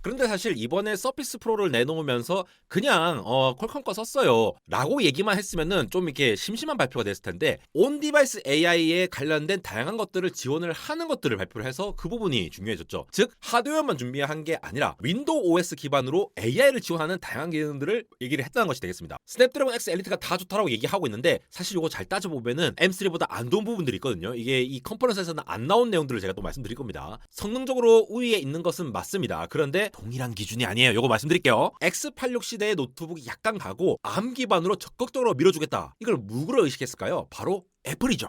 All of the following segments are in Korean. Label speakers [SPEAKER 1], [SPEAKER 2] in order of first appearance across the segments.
[SPEAKER 1] 그런데 사실 이번에 서피스 프로를 내놓으면서 그냥 퀄컴 거 썼어요 라고 얘기만 했으면은 좀 이렇게 심심한 발표가 됐을 텐데 온 디바이스 AI에 관련된 다양한 것들을 지원을 하는 것들을 발표를 해서 그 부분이 중요해졌죠. 즉 하드웨어만 준비한 게 아니라 윈도우 OS 기반으로 AI를 지원하는 다양한 기능들을 얘기를 했다는 것이 되겠습니다. 스냅드래곤 X 엘리트가 다 좋다라고 얘기하고 있는데 사실 이거 잘 따져보면은 M3보다 안 좋은 부분들이 있거든요. 이게 이 컨퍼런스에서는 안 나온 내용들을 제가 또 말씀드릴 겁니다. 성능적으로 우위에 있는 것은 맞습니다. 그런데 동일한 기준이 아니에요. 이거 말씀드릴게요. X86 시대의 노트북이 약간 가고 ARM 기반으로 적극적으로 밀어주겠다. 이걸 누구를 의식했을까요? 바로 애플이죠.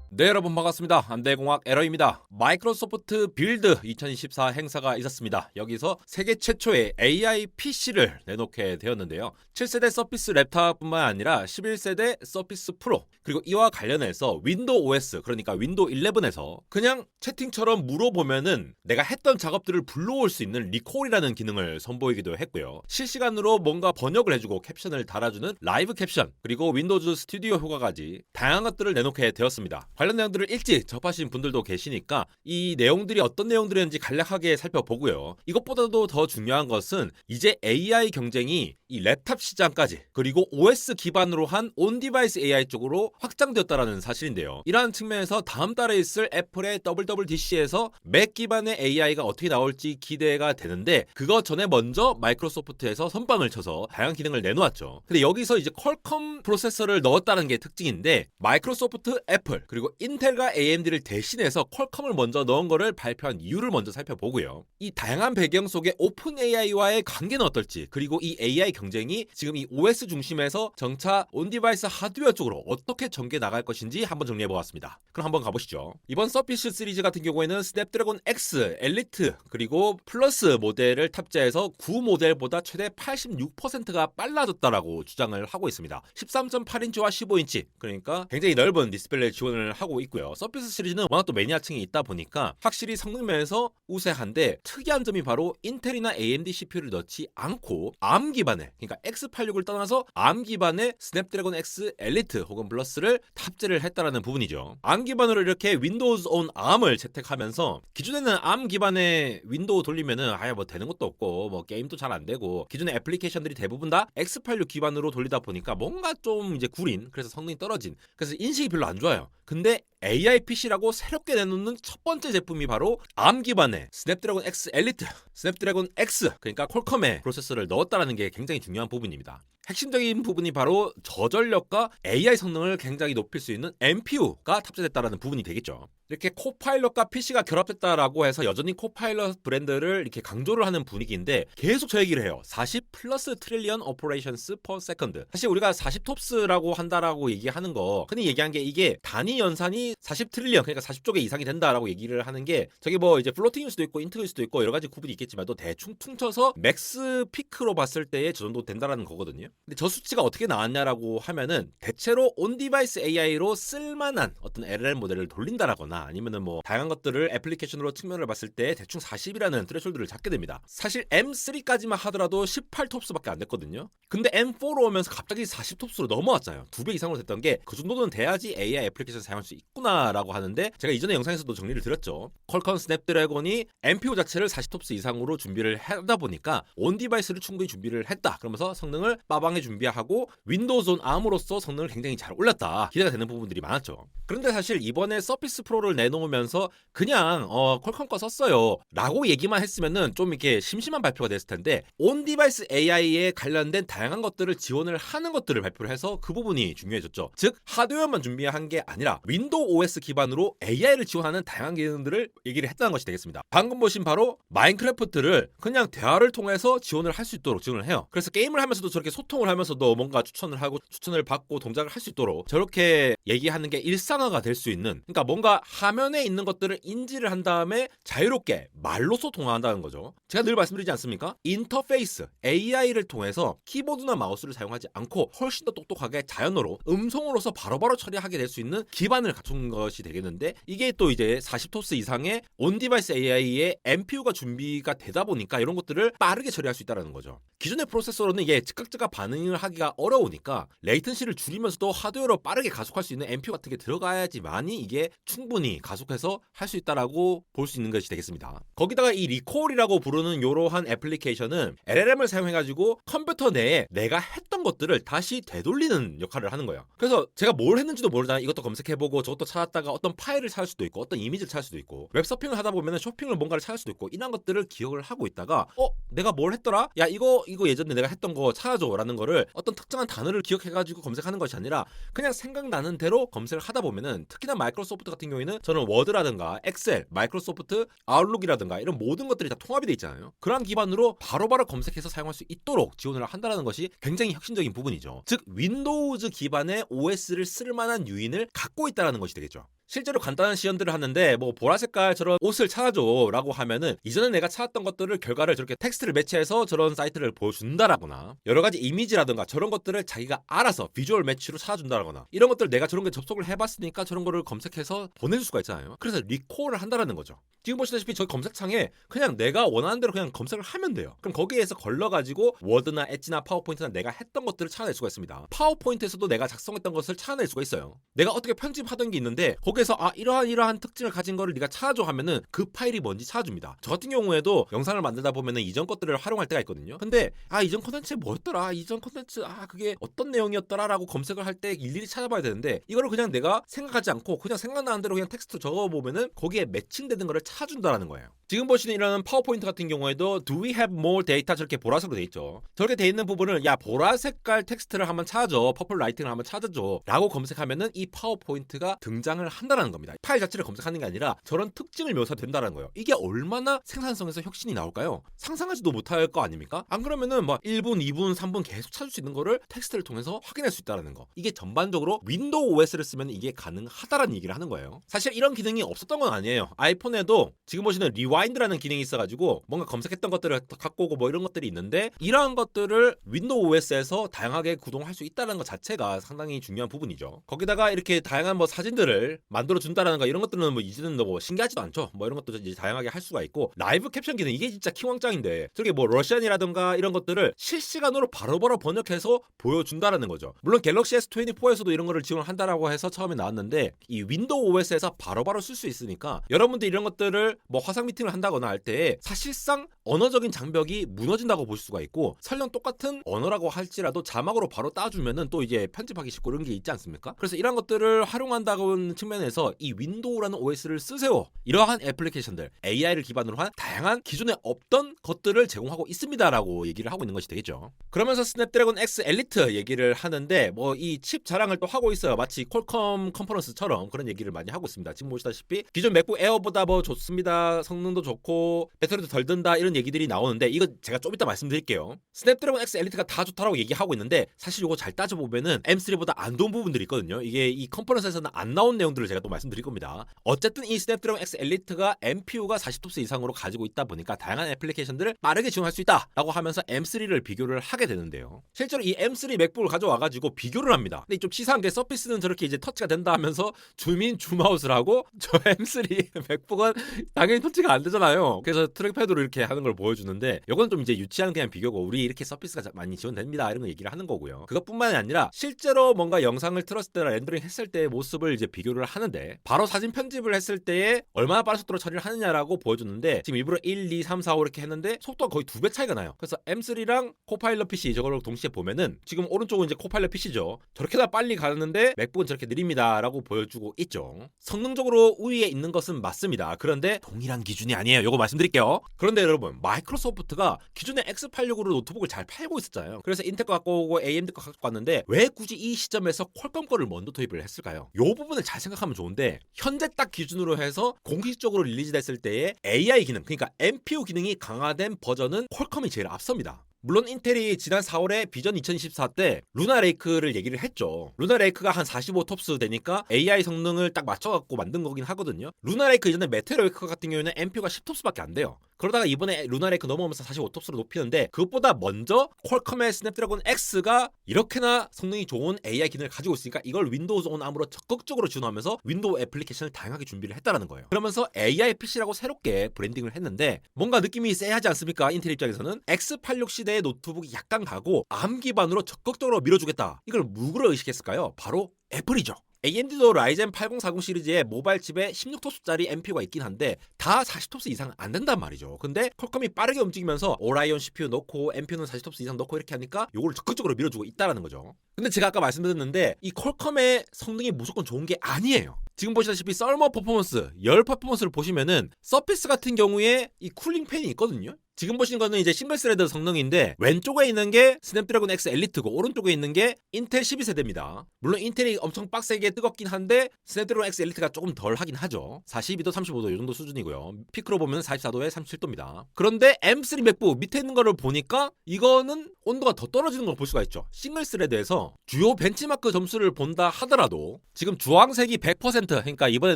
[SPEAKER 1] 네, 여러분 반갑습니다. 안대공학 에러입니다. 마이크로소프트 빌드 2024 행사가 있었습니다. 여기서 세계 최초의 AI PC를 내놓게 되었는데요. 7세대 서피스 랩탑뿐만 아니라 11세대 서피스 프로, 그리고 이와 관련해서 윈도우 OS, 그러니까 윈도우 11에서 그냥 채팅처럼 물어보면은 내가 했던 작업들을 불러올 수 있는 리콜이라는 기능을 선보이기도 했고요. 실시간으로 뭔가 번역을 해주고 캡션을 달아주는 라이브 캡션, 그리고 윈도우즈 스튜디오 효과까지 다양한 것들을 내놓게 되었습니다. 관련 내용들을 일찍 접하신 분들도 계시니까 이 내용들이 어떤 내용들인지 간략하게 살펴보고요. 이것보다도 더 중요한 것은 이제 AI 경쟁이 이 랩탑 시장까지, 그리고 OS 기반으로 한 온디바이스 AI 쪽으로 확장되었다는 사실인데요. 이러한 측면에서 다음 달에 있을 애플의 WWDC에서 맥 기반의 AI가 어떻게 나올지 기대가 되는데, 그거 전에 먼저 마이크로소프트에서 선빵을 쳐서 다양한 기능을 내놓았죠. 근데 여기서 이제 퀄컴 프로세서를 넣었다는 게 특징인데, 마이크로소프트, 애플, 그리고 인텔과 AMD를 대신해서 퀄컴을 먼저 넣은 거를 발표한 이유를 먼저 살펴보고요. 이 다양한 배경 속에 오픈 AI와의 관계는 어떨지, 그리고 이 AI 경쟁이 지금 이 OS 중심에서 정차 온디바이스 하드웨어 쪽으로 어떻게 전개 나갈 것인지 한번 정리해보았습니다. 그럼 한번 가보시죠. 이번 서피스 시리즈 같은 경우에는 스냅드래곤 X, 엘리트, 그리고 플러스 모델을 탑재해서 구 모델보다 최대 86%가 빨라졌다라고 주장을 하고 있습니다. 13.8인치와 15인치, 그러니까 굉장히 넓은 디스플레이 지원을 하고 있고요. 서피스 시리즈는 워낙 또 매니아층이 있다 보니까 확실히 성능 면에서 우세한데, 특이한 점이 바로 인텔이나 AMD CPU를 넣지 않고 ARM 기반의, 그러니까 X86을 떠나서 ARM 기반의 스냅드래곤 X 엘리트 혹은 플러스를 탑재를 했다라는 부분이죠. ARM 기반으로 이렇게 윈도우즈 온 ARM을 채택하면서, 기존에는 ARM 기반의 윈도우 돌리면은 아예 뭐 되는 것도 없고 뭐 게임도 잘 안 되고 기존의 애플리케이션들이 대부분 다 X86 기반으로 돌리다 보니까 뭔가 좀 이제 구린, 그래서 성능이 떨어진, 그래서 인식이 별로 안 좋아요. 근데 AI PC라고 새롭게 내놓는 첫 번째 제품이 바로 ARM 기반의 스냅드래곤 X 엘리트, 스냅드래곤 X, 그러니까 퀄컴의 프로세서를 넣었다는 게 굉장히 중요한 부분입니다. 핵심적인 부분이 바로 저전력과 AI 성능을 굉장히 높일 수 있는 NPU가 탑재됐다는 부분이 되겠죠. 이렇게 코파일럿과 PC가 결합됐다라고 해서 여전히 코파일럿 브랜드를 이렇게 강조를 하는 분위기인데, 계속 저 얘기를 해요. 40 플러스 트릴리언 오퍼레이션스 퍼 세컨드. 사실 우리가 40 톱스라고 한다라고 얘기하는 거, 흔히 얘기한 게 이게 단위 연산이 40 트릴리언, 그러니까 40조개 이상이 된다라고 얘기를 하는 게, 저게 뭐 이제 플로팅일 수도 있고 인트일 수도 있고 여러 가지 구분이 있겠지만 또 대충 퉁쳐서 맥스 피크로 봤을 때에 저 정도 된다라는 거거든요. 근데 저 수치가 어떻게 나왔냐라고 하면은, 대체로 온디바이스 AI로 쓸만한 어떤 LLM 모델을 돌린다라거나 아니면은 뭐 다양한 것들을 애플리케이션으로 측면을 봤을 때 대충 40이라는 트레շ홀드를 잡게 됩니다. 사실 M3까지만 하더라도 18톱스밖에 안 됐거든요. 근데 M4로 오면서 갑자기 40톱스로 넘어왔잖아요. 2배 이상으로 됐던 게, 그 정도는 돼야지 AI 애플리케이션 사용할 수 있구나라고 하는데, 제가 이전에 영상에서도 정리를 드렸죠. 퀄컴 스냅드래곤이 NPU 자체를 40톱스 이상으로 준비를 하다 보니까 온 디바이스를 충분히 준비를 했다. 그러면서 성능을 빠방에 준비하고 윈도우즈 온 ARM으로서 성능을 굉장히 잘 올렸다. 기대가 되는 부분들이 많았죠. 그런데 사실 이번에 서피스 프로를 내놓으면서 그냥 퀄컴 거 썼어요 라고 얘기만 했으면은 좀 이렇게 심심한 발표가 됐을 텐데, 온 디바이스 AI에 관련된 다양한 것들을 지원을 하는 것들을 발표를 해서 그 부분이 중요해졌죠. 즉 하드웨어만 준비한 게 아니라 윈도우 OS 기반으로 AI를 지원하는 다양한 기능들을 얘기를 했다는 것이 되겠습니다. 방금 보신 바로 마인크래프트를 그냥 대화를 통해서 지원을 할 수 있도록 지원을 해요. 그래서 게임을 하면서도 저렇게 소통을 하면서도 뭔가 추천을 하고 추천을 받고 동작을 할 수 있도록 저렇게 얘기하는 게 일상화가 될 수 있는, 그러니까 뭔가 화면에 있는 것들을 인지를 한 다음에 자유롭게 말로 소통한다는 거죠. 제가 늘 말씀드리지 않습니까? 인터페이스, AI를 통해서 키보드나 마우스를 사용하지 않고 훨씬 더 똑똑하게 자연어로 음성으로서 바로바로 처리하게 될 수 있는 기반을 갖춘 것이 되겠는데, 이게 또 이제 40톱스 이상의 온디바이스 AI의 NPU가 준비가 되다 보니까 이런 것들을 빠르게 처리할 수 있다는 거죠. 기존의 프로세서로는 이게 즉각즉각 반응을 하기가 어려우니까 레이턴시를 줄이면서도 하드웨어로 빠르게 가속할 수 있는 NPU 같은 게 들어가야지만이 이게 충분히 가속해서 할 수 있다라고 볼 수 있는 것이 되겠습니다. 거기다가 이 리콜이라고 부르는 이러한 애플리케이션은 LLM을 사용해가지고 컴퓨터 내에 내가 했던 것들을 다시 되돌리는 역할을 하는 거예요. 그래서 제가 뭘 했는지도 모르잖아요. 이것도 검색해보고 저것도 찾았다가 어떤 파일을 찾을 수도 있고 어떤 이미지를 찾을 수도 있고 웹서핑을 하다 보면 쇼핑을 뭔가를 찾을 수도 있고 이런 것들을 기억을 하고 있다가 내가 뭘 했더라? 야 이거 예전에 내가 했던 거 찾아줘 라는 거를 어떤 특정한 단어를 기억해가지고 검색하는 것이 아니라 그냥 생각나는 대로 검색을 하다 보면은 특히나 마이크로소프트 같은 경우에는 저는 워드라든가 엑셀, 마이크로소프트 아웃룩이라든가 이런 모든 것들이 다 통합이 돼 있잖아요. 그런 기반으로 바로바로 검색해서 사용할 수 있도록 지원을 한다는 것이 굉장히 혁신적인 부분이죠. 즉 윈도우즈 기반의 OS를 쓸 만한 유인을 갖고 있다는 것이 되겠죠. 실제로 간단한 시연들을 하는데 뭐 보라색깔 저런 옷을 찾아줘 라고 하면은 이전에 내가 찾았던 것들을 결과를 저렇게 텍스트를 매치해서 저런 사이트를 보여준다라거나 여러 가지 이미지라든가 저런 것들을 자기가 알아서 비주얼 매치로 찾아준다라거나 이런 것들 내가 저런 게 접속을 해봤으니까 저런 거를 검색해서 보내줄 수가 있잖아요. 그래서 리콜을 한다라는 거죠. 지금 보시다시피 저희 검색창에 그냥 내가 원하는 대로 그냥 검색을 하면 돼요. 그럼 거기에서 걸러가지고 워드나 엣지나 파워포인트나 내가 했던 것들을 찾아낼 수가 있습니다. 파워포인트에서도 내가 작성했던 것을 찾아낼 수가 있어요. 내가 어떻게 편집하던 게 있는데 거기에서 이러한 특징을 가진 거를 네가 찾아줘 하면은 그 파일이 뭔지 찾아줍니다. 저 같은 경우에도 영상을 만들다 보면은 이전 것들을 활용할 때가 있거든요. 근데 이전 콘텐츠 뭐였더라? 이전 콘텐츠 그게 어떤 내용이었더라? 라고 검색을 할 때 일일이 찾아봐야 되는데 이거를 그냥 내가 생각하지 않고 그냥 생각나는 대로 그냥 텍스트 적어보면은 거기에 매칭되는 거를 찾아준다라는 거예요. 지금 보시는 이런 파워포인트 같은 경우에도 Do we have more data 저렇게 보라색으로 돼 있죠. 저렇게 돼 있는 부분을 보라색깔 텍스트를 한번 찾아줘, 퍼플 라이팅을 한번 찾아줘 라고 검색하면은 이 파워포인트가 등장을 한다는 겁니다. 파일 자체를 검색하는 게 아니라 저런 특징을 묘사된다는 거예요. 이게 얼마나 생산성에서 혁신이 나올까요? 상상하지도 못할 거 아닙니까? 안 그러면은 1분, 2분, 3분 계속 찾을 수 있는 거를 텍스트를 통해서 확인할 수 있다는 거. 이게 전반적으로 윈도우 OS를 쓰면 이게 가능하다라는 얘기를 하는 거예요. 사실 이런 기능이 없었던 건 아니에요. 아이폰에도 지금 보시는 리와인드라는 기능이 있어가지고 뭔가 검색했던 것들을 갖고 오고 뭐 이런 것들이 있는데 이러한 것들을 윈도우 OS에서 다양하게 구동할 수 있다는 것 자체가 상당히 중요한 부분이죠. 거기다가 이렇게 다양한 사진들을 만들어 준다라는 거 이런 것들은 이제는 신기하지도 않죠. 이런 것도 이제 다양하게 할 수가 있고 라이브 캡션 기능 이게 진짜 키왕짱인데 저게 러시안이라든가 이런 것들을 실시간으로 바로바로 번역해서 보여준다라는 거죠. 물론 갤럭시 S24에서도 이런 거를 지원을 한다라고 해서 처음에 나왔는데 이 윈도우 OS에서 바로바로 쓸 수 있으니까 여러분들 이런 것들을 화상 미팅을 한다거나 할 때 사실상 언어적인 장벽이 무너진다고 볼 수가 있고 설령 똑같은 언어라고 할지라도 자막으로 바로 따주면은 또 이제 편집하기 쉽고 이런 게 있지 않습니까? 그래서 이런 것들을 활용한다는 측면에서 이 윈도우라는 OS를 쓰세요. 이러한 애플리케이션들 AI를 기반으로 한 다양한 기존에 없던 것들을 제공하고 있습니다라고 얘기를 하고 있는 것이 되겠죠. 그러면서 스냅드래곤 X 엘리트 얘기를 하는데 이 칩 자랑을 또 하고 있어요. 마치 퀄컴 컨퍼런스처럼 그런 얘기를 많이 하고 있습니다. 지금 보시다시피 기존 맥북 에어보다 좋습니다. 성능도 좋고 배터리도 덜 든다 이런 얘기들이 나오는데 이거 제가 좀 이따 말씀드릴게요. 스냅드래곤 X 엘리트가 다 좋다라고 얘기하고 있는데 사실 이거 잘 따져보면은 M3보다 안 좋은 부분들이 있거든요. 이게 이 컨퍼런스에서는 안 나온 내용들을 제가 또 말씀드릴 겁니다. 어쨌든 이 스냅드래곤 X 엘리트가 NPU가 40TOPS 이상으로 가지고 있다 보니까 다양한 애플리케이션들을 빠르게 지원할 수 있다라고 하면서 M3를 비교를 하게 되는데요. 실제로 이 M3 맥북을 가져와가지고 비교를 합니다. 근데 좀 치사한 게 서피스는 저렇게 이제 터치가 된다 하면서 줌인 줌아웃을 하고 저 M3 맥북은 당연히 터치가 안 되잖아요. 그래서 트랙패드로 이렇게 하는 걸 보여주는데 이건 좀 이제 유치한 그냥 비교고 우리 이렇게 서피스가 많이 지원됩니다 이런 거 얘기를 하는 거고요. 그것뿐만이 아니라 실제로 뭔가 영상을 틀었을 때나 렌더링 했을 때의 모습을 이제 비교를 하는데 바로 사진 편집을 했을 때에 얼마나 빠른 속도로 처리를 하느냐라고 보여줬는데 지금 일부러 1, 2, 3, 4, 5 이렇게 했는데 속도가 거의 2배 차이가 나요. 그래서 M3랑 코파일럿 PC 저걸 동시에 보면은 지금 오른쪽은 이제 코파일럿 PC죠. 저렇게 다 빨리 가는데 맥북은 저렇게 느립니다라고 보여주고 있죠. 성능적으로 우위에 있는 것은 맞습니다. 그런데 동일한 기준이 아니에요. 요거 말씀드릴게요. 그런데 여러분 마이크로소프트가 기존에 X86으로 노트북을 잘 팔고 있었잖아요. 그래서 인텔 거 갖고 오고 AMD 거 갖고 왔는데 왜 굳이 이 시점에서 퀄컴 거를 먼저 도입을 했을까요? 요 부분을 잘 생각하면 좋은데 현재 딱 기준으로 해서 공식적으로 릴리즈 됐을 때의 AI 기능 그러니까 NPU 기능이 강화된 버전은 퀄컴이 제일 앞섭니다. 물론 인텔이 지난 4월에 비전 2024 때 루나 레이크를 얘기를 했죠. 루나 레이크가 한 45톱스 되니까 AI 성능을 딱 맞춰갖고 만든 거긴 하거든요. 루나 레이크 이전에 메테오 레이크 같은 경우에는 NPU가 10톱스밖에 안 돼요. 그러다가 이번에 루나레이크 넘어오면서 45톱스로 높이는데 그것보다 먼저 퀄컴의 스냅드래곤 X가 이렇게나 성능이 좋은 AI 기능을 가지고 있으니까 이걸 윈도우즈 온 암으로 적극적으로 지원하면서 윈도우 애플리케이션을 다양하게 준비를 했다라는 거예요. 그러면서 AI PC라고 새롭게 브랜딩을 했는데 뭔가 느낌이 쎄하지 않습니까? 인텔 입장에서는 X86 시대의 노트북이 약간 가고 암 기반으로 적극적으로 밀어주겠다. 이걸 누구를 의식했을까요? 바로 애플이죠. AMD도 라이젠 8040 시리즈의 모바일 칩에 16톱스짜리 NPU가 있긴 한데 다 40톱스 이상 안 된단 말이죠. 근데 퀄컴이 빠르게 움직이면서 오라이온 CPU 넣고 NPU는 40톱스 이상 넣고 이렇게 하니까 요거를 적극적으로 밀어주고 있다라는 거죠. 근데 제가 아까 말씀드렸는데 이 퀄컴의 성능이 무조건 좋은 게 아니에요. 지금 보시다시피 썰머 퍼포먼스, 열 퍼포먼스를 보시면은 서피스 같은 경우에 이 쿨링 팬이 있거든요. 지금 보시는 거는 이제 싱글 스레드 성능인데 왼쪽에 있는 게 스냅드래곤 X 엘리트고 오른쪽에 있는 게 인텔 12세대입니다. 물론 인텔이 엄청 빡세게 뜨겁긴 한데 스냅드래곤 X 엘리트가 조금 덜 하긴 하죠. 42도, 35도 이 정도 수준이고요. 피크로 보면 44도에 37도입니다. 그런데 M3 맥북 밑에 있는 거를 보니까 이거는 온도가 더 떨어지는 걸 볼 수가 있죠. 싱글 스레드에서 주요 벤치마크 점수를 본다 하더라도 지금 주황색이 100% 그러니까 이번에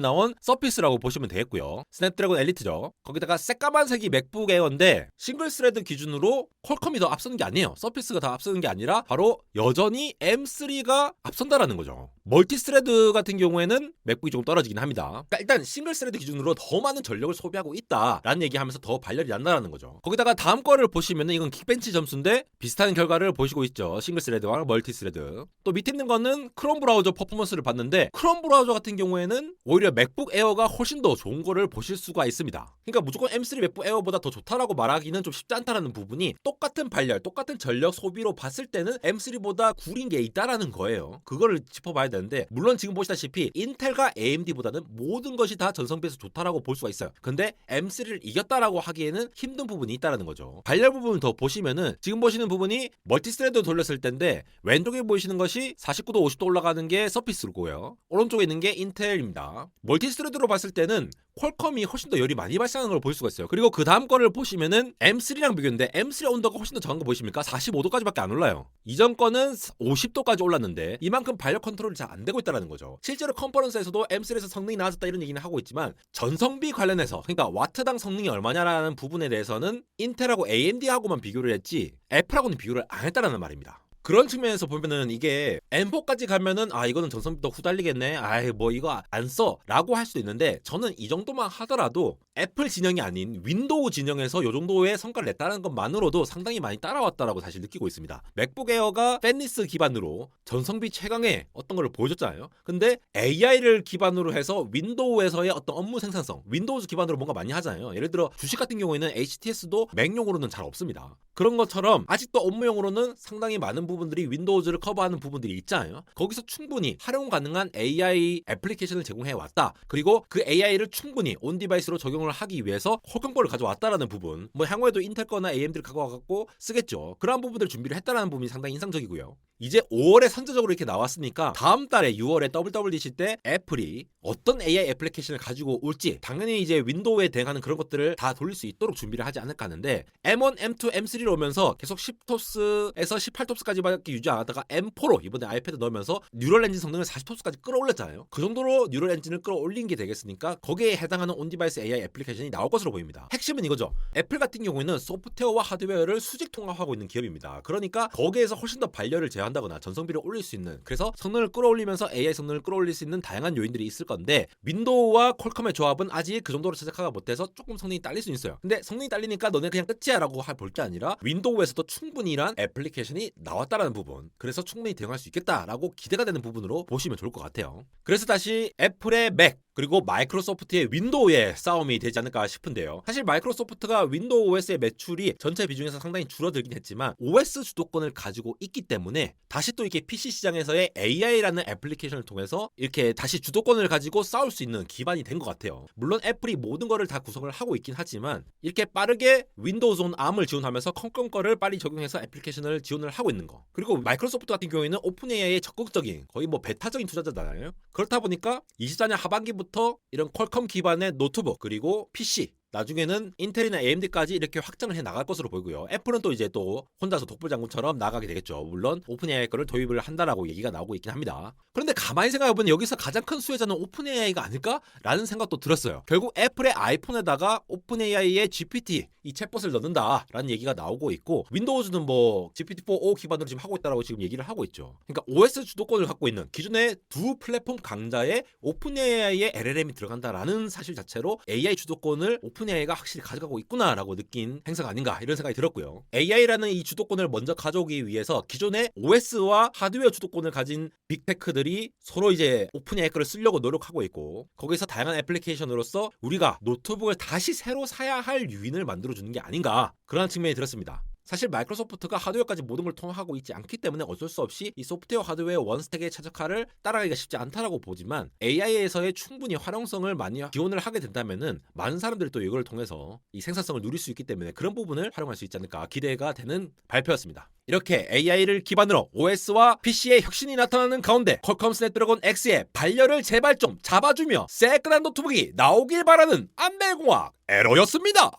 [SPEAKER 1] 나온 서피스라고 보시면 되겠고요. 스냅드래곤 엘리트죠. 거기다가 새까만색이 맥북 에어인데 싱글 스레드 기준으로 퀄컴이 더 앞서는 게 아니에요. 서피스가 더 앞서는 게 아니라 바로 여전히 M3가 앞선다라는 거죠. 멀티 스레드 같은 경우에는 맥북이 조금 떨어지긴 합니다. 그러니까 일단 싱글 스레드 기준으로 더 많은 전력을 소비하고 있다라는 얘기하면서 더 발열이 난다라는 거죠. 거기다가 다음 거를 보시면은 이건 킥벤치 점수인데 비슷한 결과를 보시고 있죠. 싱글 스레드와 멀티 스레드. 또 밑에 있는 거는 크롬 브라우저 퍼포먼스를 봤는데 크롬 브라우저 같은 경우에는 오히려 맥북 에어가 훨씬 더 좋은 거를 보실 수가 있습니다. 그러니까 무조건 M3 맥북 에어보다 더 좋다라고 말하기는 좀 쉽지 않다라는 부분이 똑같은 발열, 똑같은 전력 소비로 봤을 때는 M3보다 구린 게 있다라는 거예요. 그거를 짚어봐야 되는데 물론 지금 보시다시피 인텔과 AMD보다는 모든 것이 다 전성비에서 좋다라고 볼 수가 있어요. 근데 M3를 이겼다라고 하기에는 힘든 부분이 있다라는 거죠. 발열 부분을 더 보시면은 지금 보시는 부분이 멀티스레드 돌렸을 때인데 왼쪽에 보이시는 것이 49도 50도 올라가는 게 서피스고요. 오른쪽에 있는 게 인텔입니다. 멀티스레드로 봤을 때는 퀄컴이 훨씬 더 열이 많이 발생하는 걸 볼 수가 있어요. 그리고 그 다음 거를 보시면은 M3랑 비교했는데 M3 온도가 훨씬 더 작은 거 보이십니까? 45도까지밖에 안 올라요. 이전 거는 50도까지 올랐는데 이만큼 발열 컨트롤이 잘 안 되고 있다는 거죠. 실제로 컨퍼런스에서도 M3에서 성능이 나아졌다 이런 얘기는 하고 있지만 전성비 관련해서 그러니까 와트당 성능이 얼마냐라는 부분에 대해서는 인텔하고 AMD하고만 비교를 했지 애플하고는 비교를 안 했다는 말입니다. 그런 측면에서 보면은 이게 M4까지 가면은 이거는 전성비도 후달리겠네. 뭐 이거 안 써. 라고 할 수도 있는데 저는 이 정도만 하더라도 애플 진영이 아닌 윈도우 진영에서 이 정도의 성과를 냈다는 것만으로도 상당히 많이 따라왔다라고 사실 느끼고 있습니다. 맥북 에어가 팬리스 기반으로 전성비 최강의 어떤 걸 보여줬잖아요. 근데 AI를 기반으로 해서 윈도우에서의 어떤 업무 생산성, 윈도우즈 기반으로 뭔가 많이 하잖아요. 예를 들어 주식 같은 경우에는 HTS도 맥용으로는 잘 없습니다. 그런 것처럼 아직도 업무용으로는 상당히 많은 부분들이 윈도우즈를 커버하는 부분들이 있잖아요. 거기서 충분히 활용 가능한 AI 애플리케이션을 제공해 왔다. 그리고 그 AI를 충분히 온 디바이스로 적용을 하기 위해서 퀄컴 거를 가져왔다라는 부분. 뭐 향후에도 인텔 거나 AMD를 가져와갖고 쓰겠죠. 그러한 부분들을 준비를 했다라는 부분이 상당히 인상적이고요. 이제 5월에 선제적으로 이렇게 나왔으니까 다음 달에 6월에 WWDC 때 애플이 어떤 AI 애플리케이션을 가지고 올지 당연히 이제 윈도우에 대응하는 그런 것들을 다 돌릴 수 있도록 준비를 하지 않을까 하는데 M1, M2, M3로 오면서 계속 10톱스에서 18톱스까지밖에 유지 안 하다가 M4로 이번에 아이패드 넣으면서 뉴럴 엔진 성능을 40톱스까지 끌어올렸잖아요. 그 정도로 뉴럴 엔진을 끌어올린 게 되겠으니까 거기에 해당하는 온디바이스 AI 애플리케이션이 나올 것으로 보입니다. 핵심은 이거죠. 애플 같은 경우에는 소프트웨어와 하드웨어를 수직 통합하고 있는 기업입니다. 그러니까 거기에서 훨씬 더 발열을 제한다거나 전성비를 올릴 수 있는 그래서 성능을 끌어올리면서 AI 성능을 끌어올릴 수 있는 다양한 요인들이 있을 건데 윈도우와 퀄컴의 조합은 아직 그 정도로 최적화가 못해서 조금 성능이 딸릴 수 있어요. 근데 성능이 딸리니까 너네 그냥 끝이야 라고 볼 게 아니라 윈도우에서도 충분히 이란 애플리케이션이 나왔다라는 부분 그래서 충분히 대응할 수 있겠다라고 기대가 되는 부분으로 보시면 좋을 것 같아요. 그래서 다시 애플의 맥 그리고 마이크로소프트의 윈도우의 싸움이 되지 않을까 싶은데요. 사실 마이크로소프트가 윈도우 OS의 매출이 전체 비중에서 상당히 줄어들긴 했지만 OS 주도권을 가지고 있기 때문에 다시 또 이렇게 PC 시장에서의 AI라는 애플리케이션을 통해서 이렇게 다시 주도권을 가지고 싸울 수 있는 기반이 된 것 같아요. 물론 애플이 모든 거를 다 구성을 하고 있긴 하지만 이렇게 빠르게 윈도우즈 온 ARM을 지원하면서 컴컴 거를 빨리 적용해서 애플리케이션을 지원을 하고 있는 거. 그리고 마이크로소프트 같은 경우에는 오픈 AI의 적극적인 거의 뭐 베타적인 투자자잖아요. 그렇다 보니까 24년 하반기부터 이런 퀄컴 기반의 노트북 그리고 PC 나중에는 인텔이나 AMD까지 이렇게 확장을 해 나갈 것으로 보이고요. 애플은 또 이제 또 혼자서 독불장군처럼 나가게 되겠죠. 물론 오픈AI 거를 도입을 한다라고 얘기가 나오고 있긴 합니다. 그런데 가만히 생각해보면 여기서 가장 큰 수혜자는 오픈AI가 아닐까라는 생각도 들었어요. 결국 애플의 아이폰에다가 오픈AI의 GPT 이 챗봇을 넣는다라는 얘기가 나오고 있고, 윈도우즈는 뭐 GPT-4o 기반으로 지금 하고 있다라고 지금 얘기를 하고 있죠. 그러니까 OS 주도권을 갖고 있는 기존의 두 플랫폼 강자의 오픈AI의 LLM이 들어간다라는 사실 자체로 AI 주도권을 오픈AI가 확실히 가져가고 있구나라고 느낀 행사가 아닌가 이런 생각이 들었고요. AI라는 이 주도권을 먼저 가져오기 위해서 기존의 OS와 하드웨어 주도권을 가진 빅테크들이 서로 이제 오픈AI 거를 쓰려고 노력하고 있고, 거기서 다양한 애플리케이션으로서 우리가 노트북을 다시 새로 사야 할 유인을 만들어주는 게 아닌가, 그런 측면이 들었습니다. 사실 마이크로소프트가 하드웨어까지 모든 걸 통합하고 있지 않기 때문에 어쩔 수 없이 이 소프트웨어 하드웨어 원스택의 최적화를 따라가기가 쉽지 않다라고 보지만, AI에서의 충분히 활용성을 많이 지원을 하게 된다면은 많은 사람들이 또 이걸 통해서 이 생산성을 누릴 수 있기 때문에 그런 부분을 활용할 수 있지 않을까 기대가 되는 발표였습니다. 이렇게 AI를 기반으로 OS와 PC의 혁신이 나타나는 가운데 퀄컴 스냅드래곤 X의 반려를 제발 좀 잡아주며 새끈한 노트북이 나오길 바라는 안대공학 에러였습니다.